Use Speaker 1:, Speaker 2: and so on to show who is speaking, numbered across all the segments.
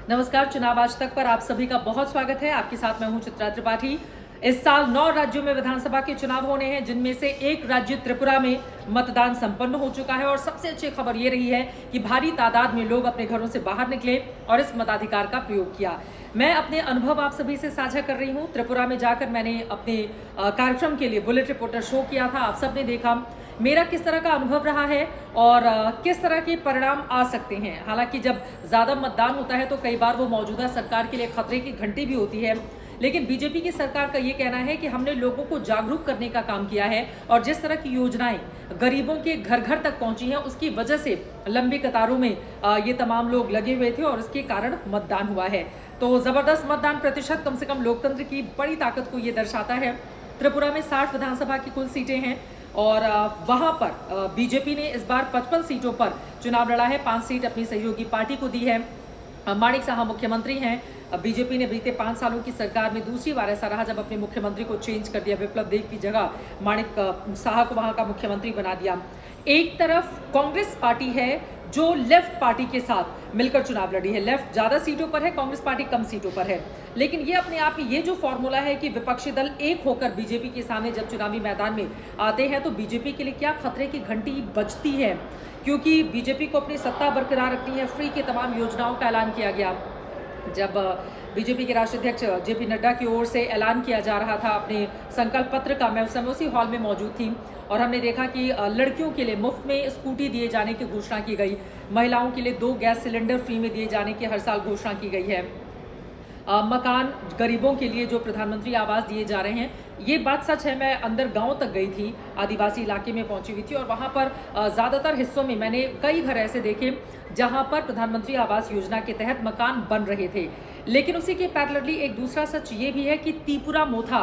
Speaker 1: नमस्कार, चुनाव आज तक पर आप सभी का बहुत स्वागत है। आपके साथ मैं हूं चित्रा त्रिपाठी। इस साल 9 राज्यों में विधानसभा के चुनाव होने हैं, जिनमें से एक राज्य त्रिपुरा में मतदान संपन्न हो चुका है और सबसे अच्छी खबर ये रही है कि भारी तादाद में लोग अपने घरों से बाहर निकले और इस मताधिकार का प्रयोग किया। मैं अपने अनुभव आप सभी से साझा कर रही हूँ। त्रिपुरा में जाकर मैंने अपने कार्यक्रम के लिए बुलेट रिपोर्टर शो किया था, आप सबने देखा मेरा किस तरह का अनुभव रहा है और किस तरह के परिणाम आ सकते हैं। हालांकि जब ज़्यादा मतदान होता है तो कई बार वो मौजूदा सरकार के लिए खतरे की घंटी भी होती है, लेकिन बीजेपी की सरकार का ये कहना है कि हमने लोगों को जागरूक करने का काम किया है और जिस तरह की योजनाएं गरीबों के घर घर तक पहुंची हैं, उसकी वजह से लंबी कतारों में ये तमाम लोग लगे हुए थे और इसके कारण मतदान हुआ है। तो ज़बरदस्त मतदान प्रतिशत कम से कम लोकतंत्र की बड़ी ताकत को ये दर्शाता है। त्रिपुरा में 60 विधानसभा की कुल सीटें हैं और वहां पर बीजेपी ने इस बार 55 सीटों पर चुनाव लड़ा है। 5 सीट अपनी सहयोगी पार्टी को दी है। माणिक साहा मुख्यमंत्री हैं। बीजेपी ने बीते 5 सालों की सरकार में दूसरी बार ऐसा रहा जब अपने मुख्यमंत्री को चेंज कर दिया। विप्लव देव की जगह माणिक साहा को वहां का मुख्यमंत्री बना दिया। एक तरफ कांग्रेस पार्टी है जो लेफ्ट पार्टी के साथ मिलकर चुनाव लड़ी है। लेफ्ट ज्यादा सीटों पर है, कांग्रेस पार्टी कम सीटों पर है, लेकिन ये अपने आप में ये जो फॉर्मूला है कि विपक्षी दल एक होकर बीजेपी के सामने जब चुनावी मैदान में आते हैं तो बीजेपी के लिए क्या खतरे की घंटी बजती है, क्योंकि बीजेपी को अपनी सत्ता बरकरार रखनी है। फ्री की तमाम योजनाओं का ऐलान किया गया। जब बीजेपी के राष्ट्रीय अध्यक्ष जेपी नड्डा की ओर से ऐलान किया जा रहा था अपने संकल्प पत्र का, मैं उस समय उसी हॉल में मौजूद थी और हमने देखा कि लड़कियों के लिए मुफ्त में स्कूटी दिए जाने की घोषणा की गई। महिलाओं के लिए 2 गैस सिलेंडर फ्री में दिए जाने की हर साल घोषणा की गई है। मकान गरीबों के लिए जो प्रधानमंत्री आवास दिए जा रहे हैं, ये बात सच है। मैं अंदर गांव तक गई थी, आदिवासी इलाके में पहुंची हुई थी और वहां पर ज़्यादातर हिस्सों में मैंने कई घर ऐसे देखे जहां पर प्रधानमंत्री आवास योजना के तहत मकान बन रहे थे। लेकिन उसी के पैरेलली एक दूसरा सच ये भी है कि त्रिपुरा मोथा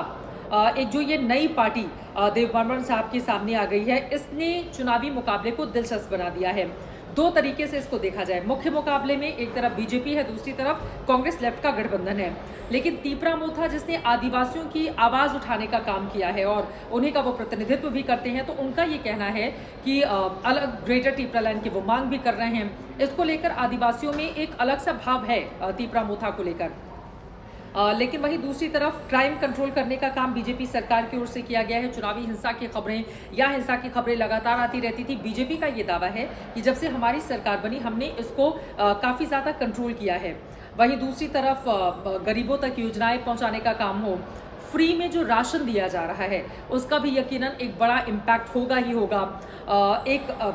Speaker 1: एक जो ये नई पार्टी देव बर्मन साहब के सामने आ गई है, इसने चुनावी मुकाबले को दिलचस्प बना दिया है। 2 तरीके से इसको देखा जाए। मुख्य मुकाबले में एक तरफ बीजेपी है, दूसरी तरफ कांग्रेस लेफ्ट का गठबंधन है। लेकिन त्रिपुरा मोथा जिसने आदिवासियों की आवाज़ उठाने का काम किया है और उन्हीं का वो प्रतिनिधित्व भी करते हैं, तो उनका ये कहना है कि अलग ग्रेटर त्रिपुरा लैंड की वो मांग भी कर रहे हैं। इसको लेकर आदिवासियों में एक अलग सा भाव है त्रिपुरा मोथा को लेकर। लेकिन वहीं दूसरी तरफ क्राइम कंट्रोल करने का काम बीजेपी सरकार की ओर से किया गया है। चुनावी हिंसा की खबरें या हिंसा की खबरें लगातार आती रहती थी। बीजेपी का ये दावा है कि जब से हमारी सरकार बनी हमने इसको काफ़ी ज़्यादा कंट्रोल किया है। वहीं दूसरी तरफ गरीबों तक योजनाएं पहुंचाने का काम हो, फ्री में जो राशन दिया जा रहा है उसका भी यकीनन एक बड़ा इम्पैक्ट होगा ही होगा।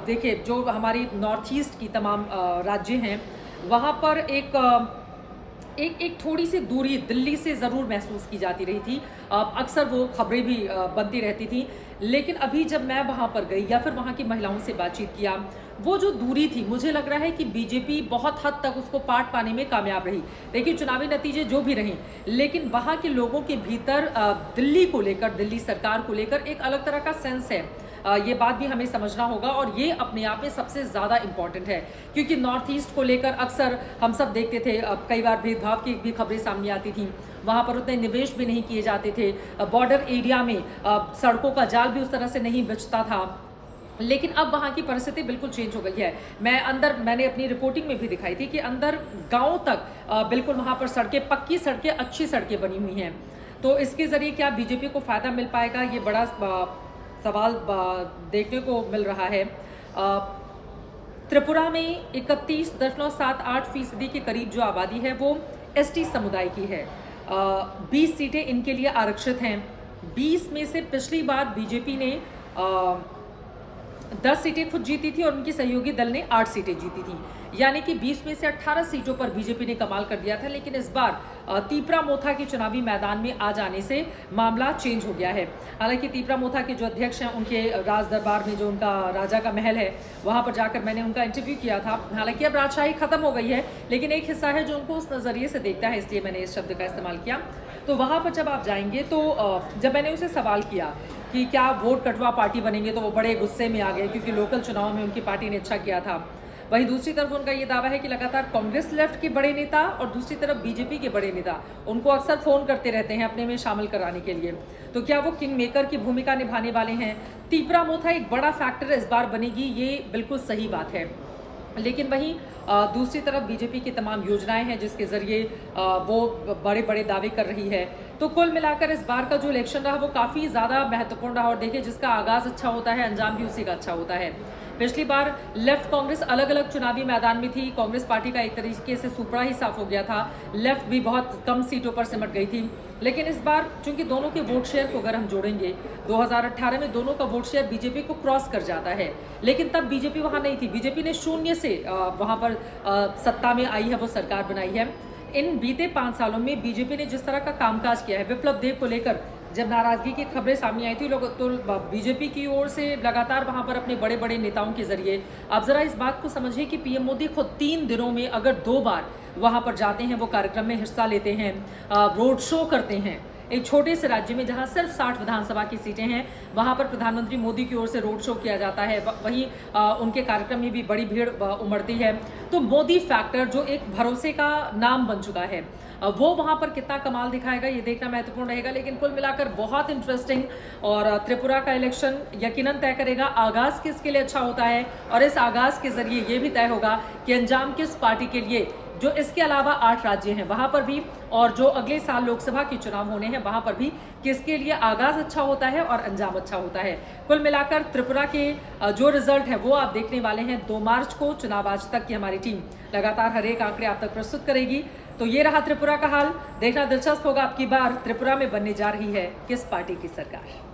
Speaker 1: देखिए, जो हमारी नॉर्थ ईस्ट की तमाम राज्य हैं वहाँ पर एक थोड़ी सी दूरी दिल्ली से ज़रूर महसूस की जाती रही थी। अक्सर वो खबरें भी बनती रहती थी, लेकिन अभी जब मैं वहाँ पर गई या फिर वहाँ की महिलाओं से बातचीत किया, वो जो दूरी थी, मुझे लग रहा है कि बीजेपी बहुत हद तक उसको पाट पाने में कामयाब रही। देखिए, चुनावी नतीजे जो भी रहे, लेकिन वहाँ के लोगों के भीतर दिल्ली को लेकर, दिल्ली सरकार को लेकर एक अलग तरह का सेंस है। ये बात भी हमें समझना होगा और ये अपने आप में सबसे ज़्यादा इम्पॉर्टेंट है, क्योंकि नॉर्थ ईस्ट को लेकर अक्सर हम सब देखते थे, कई बार भेदभाव की भी खबरें सामने आती थी। वहाँ पर उतने निवेश भी नहीं किए जाते थे। बॉर्डर एरिया में सड़कों का जाल भी उस तरह से नहीं बिछता था। लेकिन अब वहाँ की परिस्थिति बिल्कुल चेंज हो गई है। मैंने अपनी रिपोर्टिंग में भी दिखाई थी कि अंदर गाँव तक बिल्कुल वहाँ पर सड़कें, पक्की सड़कें, अच्छी सड़कें बनी हुई हैं। तो इसके ज़रिए क्या बीजेपी को फ़ायदा मिल पाएगा, ये बड़ा सवाल देखने को मिल रहा है। त्रिपुरा में 31.78% के करीब जो आबादी है वो एसटी समुदाय की है। 20 सीटें इनके लिए आरक्षित हैं। 20 में से पिछली बार बीजेपी ने 10 सीटें खुद जीती थी और उनकी सहयोगी दल ने 8 सीटें जीती थी, यानी कि 20 में से 18 सीटों पर बीजेपी ने कमाल कर दिया था। लेकिन इस बार त्रिपुरा मोथा के चुनावी मैदान में आ जाने से मामला चेंज हो गया है। हालांकि त्रिपुरा मोथा के जो अध्यक्ष हैं, उनके राज दरबार में जो उनका राजा का महल है, वहां पर जाकर मैंने उनका इंटरव्यू किया था। हालांकि अब राजशाही खत्म हो गई है, लेकिन एक हिस्सा है जो उनको उस नज़रिए से देखता है, इसलिए मैंने इस शब्द का इस्तेमाल किया। तो वहाँ पर जब आप जाएंगे तो जब मैंने उनसे सवाल किया कि क्या वोट कटवा पार्टी बनेंगे, तो वो बड़े गुस्से में आ गए, क्योंकि लोकल चुनाव में उनकी पार्टी ने अच्छा किया था। वहीं दूसरी तरफ उनका ये दावा है कि लगातार कांग्रेस लेफ्ट के बड़े नेता और दूसरी तरफ बीजेपी के बड़े नेता उनको अक्सर फ़ोन करते रहते हैं अपने में शामिल कराने के लिए। तो क्या वो किंग मेकर की भूमिका निभाने वाले हैं? त्रिपुरा मोथा एक बड़ा फैक्टर इस बार बनेगी, ये बिल्कुल सही बात है। लेकिन वहीं दूसरी तरफ बीजेपी की तमाम योजनाएं हैं जिसके ज़रिए वो बड़े बड़े दावे कर रही है। तो कुल मिलाकर इस बार का जो इलेक्शन रहा वो काफ़ी ज़्यादा महत्वपूर्ण रहा और देखिए जिसका आगाज़ अच्छा होता है अंजाम भी उसी का अच्छा होता है। पिछली बार लेफ्ट कांग्रेस अलग अलग चुनावी मैदान में थी, कांग्रेस पार्टी का एक तरीके से सुपड़ा ही साफ हो गया था, लेफ्ट भी बहुत कम सीटों पर सिमट गई थी। लेकिन इस बार चूंकि दोनों के वोट शेयर को अगर हम जोड़ेंगे 2018 में दोनों का वोट शेयर बीजेपी को क्रॉस कर जाता है, लेकिन तब बीजेपी वहां नहीं थी। बीजेपी ने शून्य से वहां पर सत्ता में आई है, वो सरकार बनाई है। इन बीते 5 सालों में बीजेपी ने जिस तरह का कामकाज किया है, विप्लव देव को लेकर जब नाराजगी की खबरें सामने आई थी लोग तो बीजेपी की ओर से लगातार वहां पर अपने बड़े बड़े नेताओं के जरिए, आप जरा इस बात को समझिए कि पीएम मोदी खुद 3 दिनों में अगर 2 बार वहां पर जाते हैं, वो कार्यक्रम में हिस्सा लेते हैं, रोड शो करते हैं। एक छोटे से राज्य में जहां सिर्फ 60 विधानसभा की सीटें हैं, वहां पर प्रधानमंत्री मोदी की ओर से रोड शो किया जाता है, वहीं उनके कार्यक्रम में भी बड़ी भीड़ उमड़ती है। तो मोदी फैक्टर जो एक भरोसे का नाम बन चुका है, वो वहां पर कितना कमाल दिखाएगा ये देखना महत्वपूर्ण रहेगा। लेकिन कुल मिलाकर बहुत इंटरेस्टिंग और त्रिपुरा का इलेक्शन यकीनन तय करेगा आगाज किसके लिए अच्छा होता है, और इस आगाज के जरिए ये भी तय होगा कि अंजाम किस पार्टी के लिए, जो इसके अलावा 8 राज्य हैं वहां पर भी, और जो अगले साल लोकसभा के चुनाव होने हैं वहां पर भी किसके लिए आगाज अच्छा होता है और अंजाम अच्छा होता है। कुल मिलाकर त्रिपुरा के जो रिजल्ट है वो आप देखने वाले हैं 2 मार्च को। चुनाव आज तक की हमारी टीम लगातार हर एक आंकड़े आप तक प्रस्तुत करेगी। तो ये रहा त्रिपुरा का हाल। देखना दिलचस्प होगा अब की बार त्रिपुरा में बनने जा रही है किस पार्टी की सरकार।